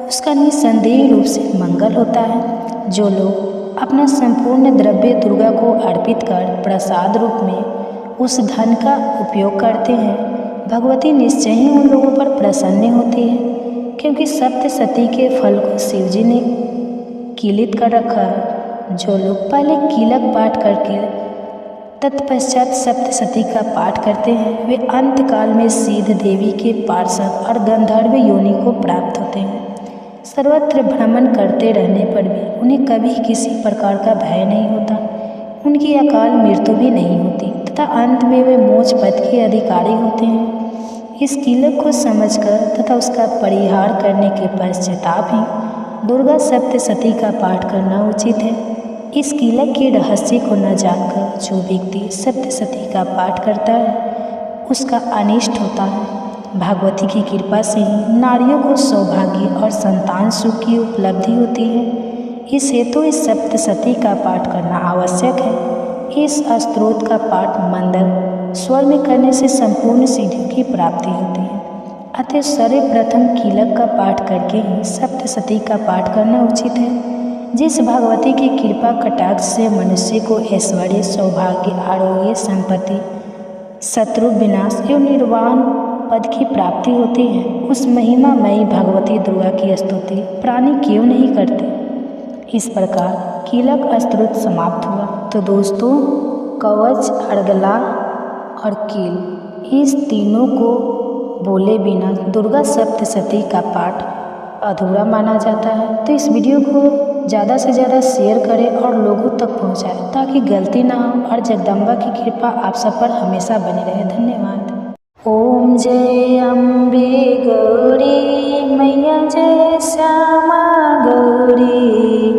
उसका निसंदेह रूप से मंगल होता है। जो लोग अपना संपूर्ण द्रव्य दुर्गा को अर्पित कर प्रसाद रूप में उस धन का उपयोग करते हैं, भगवती निश्चय ही उन लोगों पर प्रसन्न होती है, क्योंकि सप्तशती के फल को शिव जी ने कीलित कर रखा है। जो लोग पहले कीलक पाठ करके तत्पश्चात सप्तशती का पाठ करते हैं, वे अंतकाल में सिद्ध देवी के पार्षद और गंधर्व योनि को प्राप्त होते हैं। सर्वत्र भ्रमण करते रहने पर भी उन्हें कभी किसी प्रकार का भय नहीं होता, उनकी अकाल मृत्यु भी नहीं होती तथा अंत में वे मोक्ष पद के अधिकारी होते हैं। इस कीलक को समझकर तथा उसका परिहार करने के पश्चाताप ही दुर्गा सप्तशती का पाठ करना उचित है। इस कीलक के रहस्य को न जानकर जो व्यक्ति सप्तशती का पाठ करता है, उसका अनिष्ट होता है। भगवती की कृपा से ही नारियों को सौभाग्य और संतान सुख की उपलब्धि होती है। इस हेतु इस सप्तशती का पाठ करना आवश्यक है। इस स्तोत्र का पाठ मंदर स्वर में करने से संपूर्ण सिद्धियों की प्राप्ति होती है। अतः सर्वप्रथम कीलक का पाठ करके ही सप्तशती का पाठ करना उचित है। जिस भगवती की कृपा कटाक्ष से मनुष्य को ऐश्वर्य, सौभाग्य, आरोग्य, संपत्ति, शत्रु विनाश एवं निर्वाण पद की प्राप्ति होती है, उस महिमामयी भगवती दुर्गा की स्तुति प्राणी क्यों नहीं करते। इस प्रकार कीलक स्तोत्र समाप्त हुआ। तो दोस्तों, कवच, अर्गला और कील, इस तीनों को बोले बिना दुर्गा सप्तशती का पाठ अधूरा माना जाता है। तो इस वीडियो को ज़्यादा से ज़्यादा शेयर करें और लोगों तक पहुंचाएं, ताकि गलती ना हो और जगदम्बा की कृपा आप सब पर हमेशा बनी रहे। धन्यवाद। ओम जय अम्बे गौरी मैया, जय श्यामा गौरी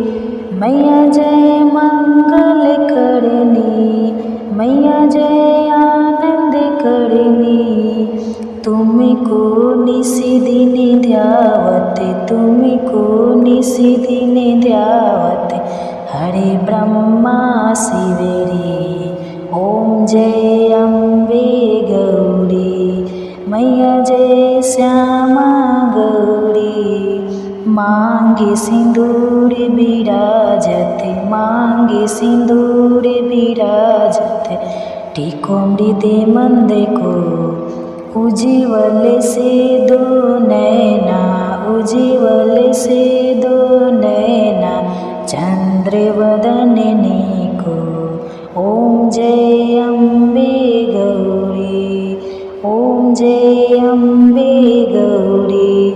मैया, जय मंगल करनी मैया, जय आनंद करनी। तुमको निसी दिन ध्यावत, तुमको निसी दिन ध्यावत, हरे ब्रह्मा शिवेरी। ओम जय अम्बे गौरी मैया, जय श्यामा गौरी। मांगे सिंदूर विराजत, मांगे सिंदूर विराजत, टीको मृदे मंद को उज्ज्वल से दो नैना, उज्ज्वल से दो नैना, चंद्र वदननी को। ओम जय अम्बे गौरी, ओम जय अम्बे गौरी।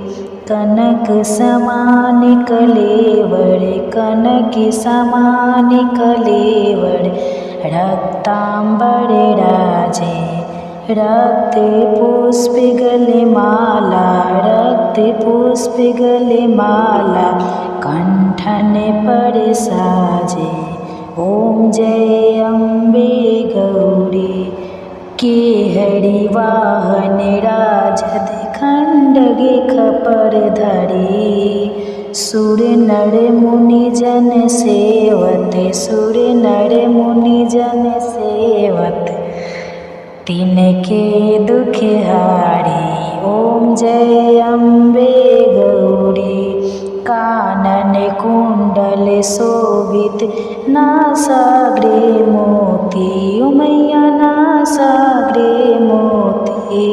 कनक समान कलेवर, कनक समान कलेवर, रक्तांबर राजे, रक्त पुष्प गले माला, रक्त पुष्प गले माला, कंठन पर साजे। ओम जय अम्बे गौरी। केहरी वाहन राजद खंडगे खपर धरी, सुर नर मुनि जन सेवत, सुर नर मुनि जन सेवत, तिनके दुख हारी। ओम जय अम्बे गौरी। कानन कुंडल शोभित नासाग्रे मोती ओ मैया नासाग्रे मोती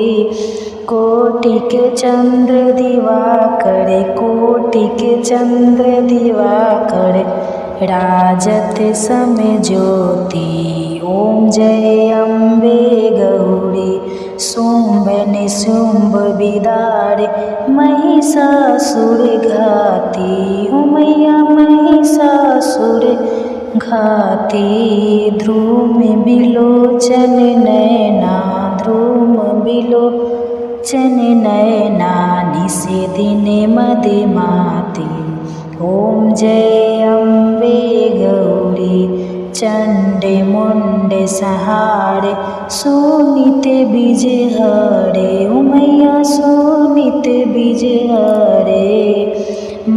कोटिक चंद्र दिवाकर कोटिक चंद्र दिवाकर राजत समय ज्योति ओम जय अम्बे गौरी शुंभ निशुंभ विदारे महिषासुर घाती ओ मैया महिषासुर घाती ध्रुम बिलोचन नयना ध्रुम बिलोचन नयना निशे दिन मदमाती ओम जय अम्बे गौरी चंड मुंड सहारे सुनित बीज हरे ओ मैया सुनित बीज हरे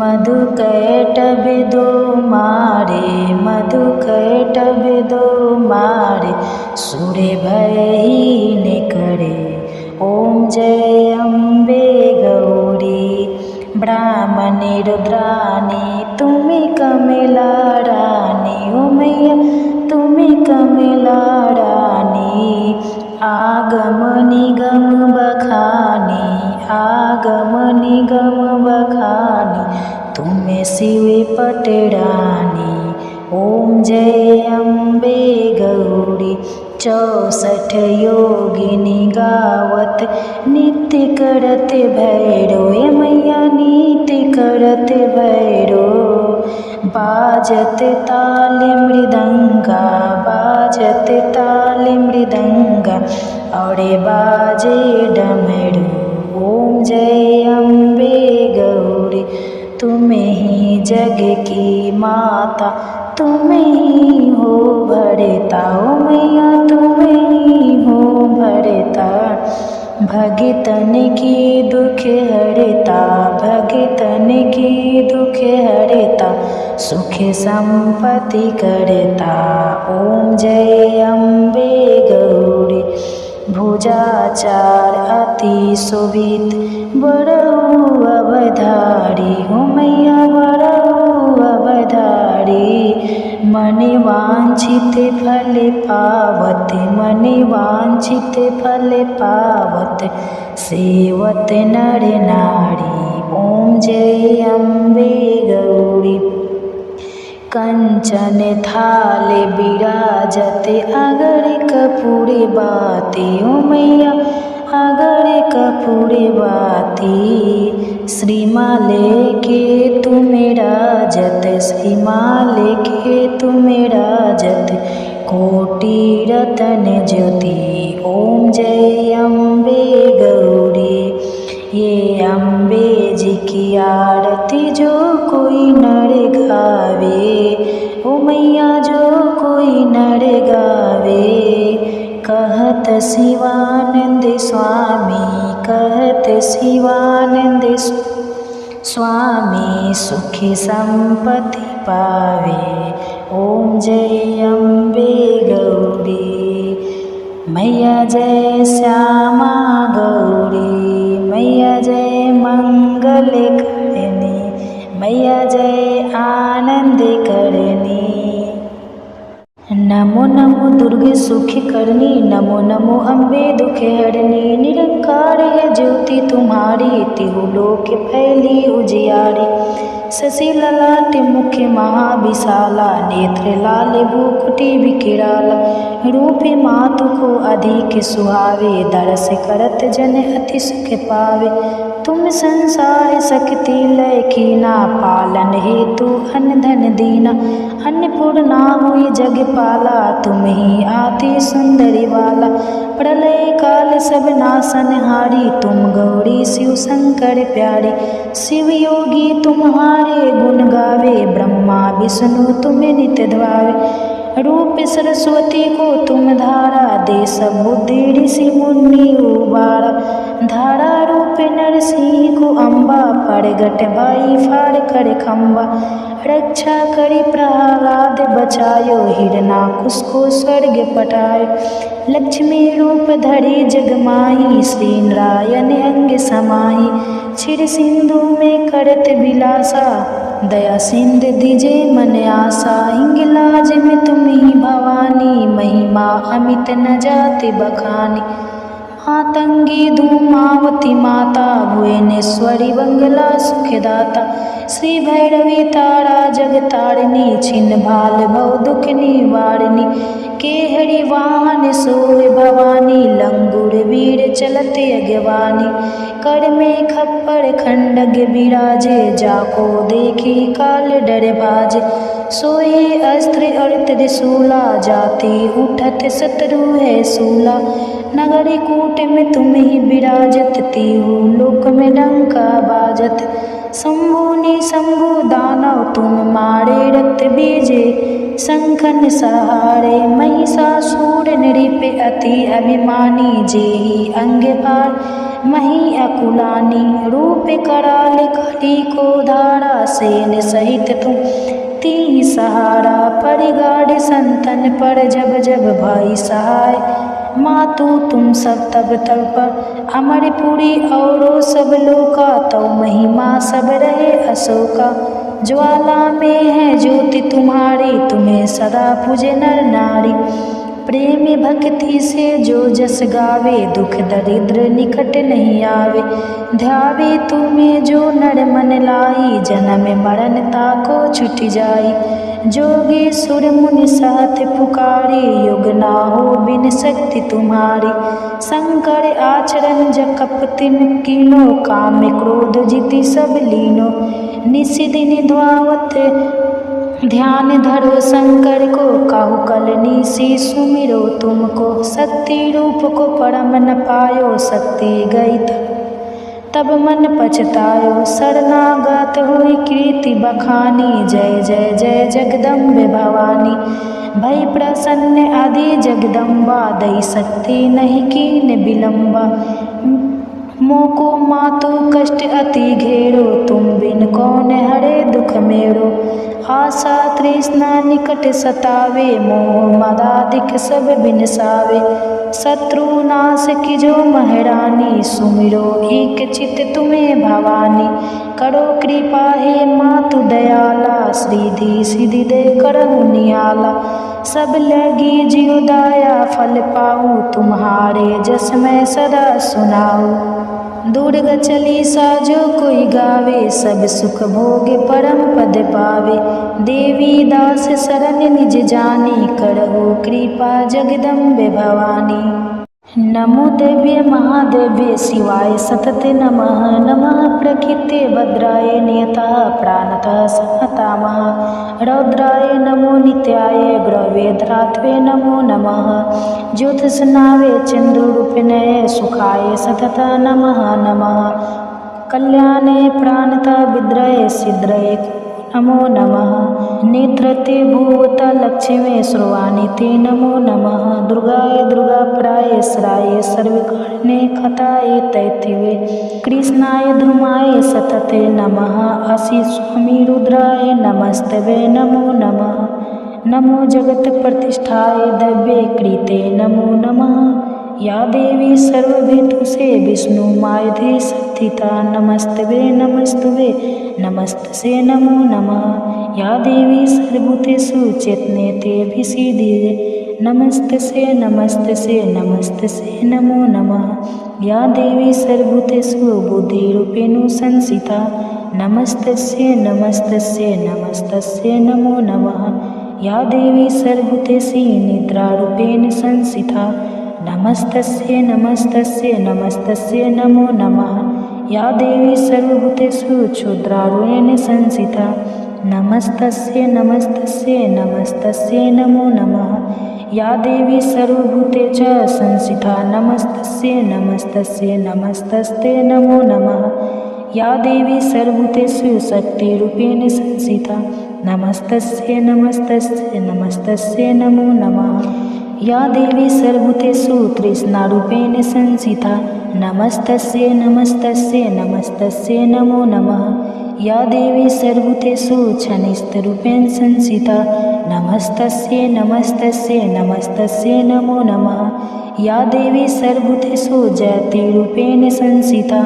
मधु कैटभ दो मारे मधु कैटभ दो मारे सूर्य भयहीन करे ओम जय अम्बे गौरी ब्राह्मणी रुद्राणी तुम्हें कमला रानी ओ मैया तुम्हें कमला रानी आगम निगम बखानी आगम निगम बखानी तुम्हें शिव पटरानी ओम जय अम्बे गौरी 64 योगिनी गावत नित्य करत भैरो ए मैया नित्य करत भैरो बाजत ताल मृदंगा बाजत ताल मृदंगा और बाजे डमरू ओम जय अम्बे गौरी तुम्हें ही जग की माता तुम्हें ही हो भरता ओ मैया तुम्हें ही हो भरता भगतन की दुख हरता भगतन की दुख हरता सुख संपत्ति करता ओम जय अम्बे गौरी भुजाचार अति शोभित बड़हु अवधारी हो मैया बड़हु अवधारी मन वांछित फल पावत मन वांछित फल पावत सेवत नर नारी ओम जय अम्बे गौरी कंचन थाल विराजत अगर कपूरे बाती ओ मैया अगर कपूरे बाती श्रीमाले के तुम्हें राजत श्रीमाले के तुम्हें राजत कोटि रतन ज्योति ओम जय अम्बे गौरी ये अम्बे जी की आरती जो कोई नर गावे ओ मैया जो कोई नर गावे कहत शिवानंद स्वामी कहत शिवानंद स्वामी सुखी संपत्ति पावे ओम जय अम्बे गौरी मैया जय श्यामा गौरी मैया जय मंगल करनी मैया जय आनंद करनी नमो नमो दुर्गे सुखी करनी नमो नमो अम्बे दुखे हरनी निरंकार है ज्योति तुम्हारी तिहु लोक फैली उजियारी शशि ललाट मुख महाविशाला नेत्र लाल भूकुटी विकिराला रूप मातु को अधिक सुहावे दरस करत जन अति सुख पावे तुम संसार शक्ति लय कीना पालन हेतु अन्न धन दीना अन्नपूर्णा हुई जग पाला तुम ही आती सुंदरी वाला प्रलय काल सब नासन हारी तुम गौरी शिव शंकर प्यारी शिव योगी तुम्हारे गुण गावे ब्रह्मा विष्णु तुम्हें नित्य ध्यावे रूप सरस्वती को तुम धारा, दे सब बुद्धि ऋषि मुनि उबारा। धारा रूप नरसिंह को अम्बा, प्रगट भाई फाड़ कर खम्बा। रक्षा करी प्रहलाद बचायो, हिरणाकुश को स्वर्ग पठायो। लक्ष्मी रूप धरी जगमाही, श्री नारायण अंग समाही। क्षीर सिंधु में करत विलासा, दया सिंध दिजे मन आशा। हिंगलाज में तुम ही भवानी, महिमा अमित न जाति बखानी। मातंगी धूमावती माता, भुवनेश्वरी बंगला सुखदाता। श्री भैरवी तारा जगतारिणी, छिन्न भाल भव दुख निवारिणी। केहरि वाहन सोय भवानी, लंगुर वीर चलत अगवानी। कर में खप्पर खंडग विराजे, जाको देखी काल डर भाजे। सोए अस्त्र और त्रिशूला, जाति उठत शत्रु है सूला। नगर कूट में तुम ही विराजत, तीहू लोक में डंका बाजत। शंभु निशंभु दानव तुम मारे, रक्त बीजे शंखन सहारे। महिषासुर नृप अति अभिमानी, जेहि अंग भार मही अकुलानी। रूप कराल कली को धारा, सेन सहित तुम तीन सहारा। परिगाढ़ संतन पर जब जब भाई सहाय, मातु तुम सब तब पर। अमरपुरी औरो सब लोका, तो महिमा सब रहे अशोका। ज्वाला में है ज्योति तुम्हारी, तुम्हें सदा पूजे नर नारी। प्रेम भक्ति से जो जस गावे, दुख दरिद्र निकट नहीं आवे। ध्यावे तुम्हें जो नर मन लाई, जन्म मरण ताको छुट जाई। जोगी सुर मुनि साथ पुकारी, युग ना हो बिन शक्ति तुम्हारी। शंकर आचरण जकप तिन कीनो, काम क्रोध जिति सब लीनो। निशिदिन ध्यावत ध्यान धरो शंकर को, काहू कल निशि सुमिरो तुमको। शक्ति रूप को परम न पायो, शक्ति गई तब मन पछतायो। शरणागत हुई कीर्ति बखानी, जय जय जय जगदम्बे भवानी। भई प्रसन्न आदि जगदम्बा, दई शक्ति नहीं कीन विलम्बा। मोको मातु कष्ट अति घेरो, तुम बिन कौन हरे दुख मेरो। आशा तृष्णा निकट सतावे, मोह मदाधिक सब बिनसावे। शत्रु नाश कीजो महारानी, सुमिरो एक चित तुम्हें भवानी। करो कृपा हे मातु दयाला, श्रीधि सिद्धि दे करहु नियाला। सब लगी जियो दाया फल पाऊँ, तुम्हारे जस मैं सदा सुनाऊँ। दुर्गा चालीसा जो कोई गावे, सब सुख भोगे परम पद पावे। देवी दास शरण निज जानी, करहु कृपा जगदम्बे भवानी। नमो देव्ये महादेव्ये शिवाय सतते नमः। नमः प्रकृते भद्राय नियतः प्राणतः समतामः। रौद्राय नमो नित्याय ग्रवेद्रात्वे नमो नमः। ज्योतिषनावे चंद्ररूपिणे सुखाय सतत नमः नमः। कल्याणे प्राणतः विद्रये सिद्रये नमो नमः। नेत्रते भूवत लक्ष्मी श्रवाणि ते नमो नमः। दुर्गाय दुर्गापराय श्राय सर्वकारिणे खताय तैथिवे। कृष्णाय ध्रुमाय सतते नमः। असि स्वामी रुद्राय नमस्तवे नमो नमः। नमो जगत प्रतिष्ठाय दव्ये कृते नमो नमः। या देवी सर्वभूतों से विष्णु मायधे स्थिता, नमस्तवे नमस्तवे नमस्तसे नमो नमः। या देवी सर्वभूतेषु चेतनेते विसीदे, नमस्तसे नमस्तसे नमस्तसे नमो नमः। या देवी सर्वभूतेषु बुद्धिरूपेण संस्थिता, नमस्तस्यै नमस्तस्यै नमस्तस्यै नमो नमः। या देवी सर्वभूतेषु निद्रारूपेण संस्थिता, नमस्तस्यै नमस्तस्यै नमस्तस्यै नमो नमः। या देवी सर्वभूतेषु क्षुद्रारूपेण संस्थिता, नमस्तस्यै नमस्तस्यै नमस्तस्यै नमो नमः। या देवी सर्वभूतेषु संस्थिता, नमस्तस्यै नमस्तस्यै नमस्तस्यै नमो नमः। या देवी सर्वभूतेषु शक्तिरूपेण संस्थिता, नमस्तस्यै नमस्तस्यै नमस्तस्यै नमो नमः। या देवी सर्वभूतेषु तृष्णारूपेण संस्थिता नमस्तस्यै नमस्तस्यै नमस्तस्यै नमो नमः। या देवी सर्वभूतेषु क्षणिकरूपेण संस्थिता नमस्तस्यै नमस्तस्यै नमस्तस्यै नमो नमः। या देवी सर्वभूतेषु जयतिरूपेण संस्थिता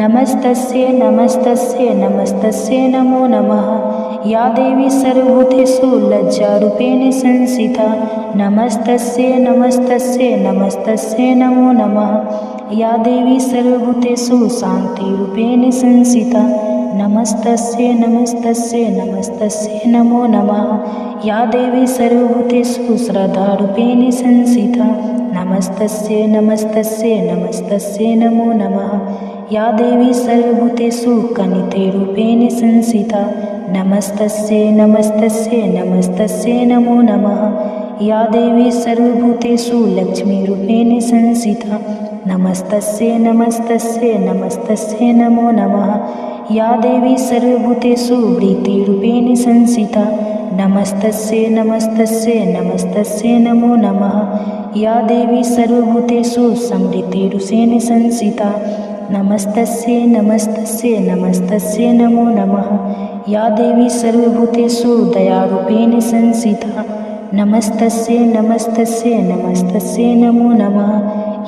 नमस्तस्यै नमस्तस्यै नमस्तस्यै नमो नमः। या देवी सर्वभूतेषु लज्जारूपेण संस्थिता नमस्तस्यै नमस्तस्यै नमस्तस्यै नमो नमः। या देवी सर्वभूतेषु शान्तिरूपेण संस्थिता नमस्तस्यै नमस्तस्यै नमस्तस्यै नमो नमः। या देवी सर्वभूतेषु श्रद्धारूपेण संस्थिता नमस्तस्यै नमस्तस्यै नमस्तस्यै नमो नमः। या देवी सर्वभूतेषु कनितेरूपेण संस्थिता नमस्तस्यै नमस्तस्यै नमस्तस्यै नमो नमः। या देवी सर्वभूतेषु लक्ष्मीरूपेण संस्थिता नमस्तस्यै नमस्तस्यै नमस्तस्यै नमो नमः। या देवी सर्वभूतेषु वृत्तिरूपेण संस्थिता नमस्तस्यै नमस्तस्यै नमस्तस्यै नमो नमः। या देवी सर्वभूतेषु समृद्धिरूपेण संस्थिता नमस्तस्यै नमस्तस्यै नमस्तस्यै नमो नमः। या देवी सर्वभूतेषु दयारूपेण संस्थिता नमस्तस्यै नमस्तस्यै नमस्तस्यै नमो नमः।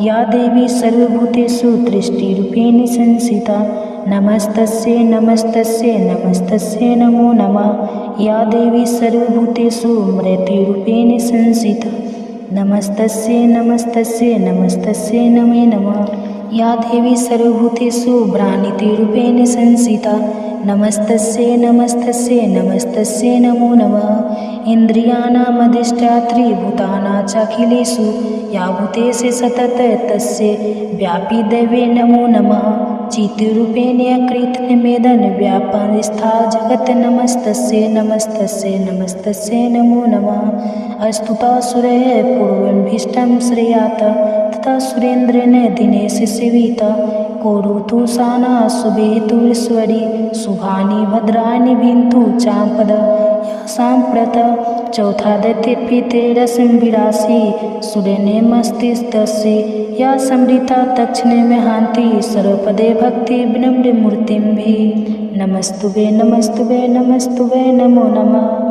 या देवी सर्वभूतेषु दृष्टिरूपेण संस्थिता नमस्तस्यै नमस्तस्यै नमस्तस्यै नमो नमः। या देवी सर्वभूतेषु मृत्युरूपेण संस्थिता नमस्तस्यै नमस्तस्यै नमस्तस्यै नमे नमः। या देवी सर्वभूतेषु भ्रान्तिरूपेण संस्थिता नमस्तस्यै नमस्तस्यै नमस्तस्यै नमो नमः। इन्द्रियाणामधिष्ठात्री भूतानां चाखिलेषु या भूतेषु सततं तस्यै व्यापी देवे नमो नमः। चित्रूपेण कृतनिवेदन व्यापनस्था जगत् नमस्तस्यै नमस्तस्यै नमस्तस्यै नमो नमः। स्तुता सुरैः पूर्वमभीष्टं श्रेयात् तथा सुरेन्द्रेण दिनेश सेविता करोतु साना शुभेतुरीश्वरी शुभानि भद्राणि भिन्तु चापद या साम्प्रत चौथादित्यप्रीतेरसं विरासि सूर्यनेमस्तिस्तस्यै या समृता दक्षिणे में हान्ति सर्वपदे भक्ति विनम्र मूर्तिं भी नमस्तुभे नमस्तुभे नमस्तुभे नमो नमः।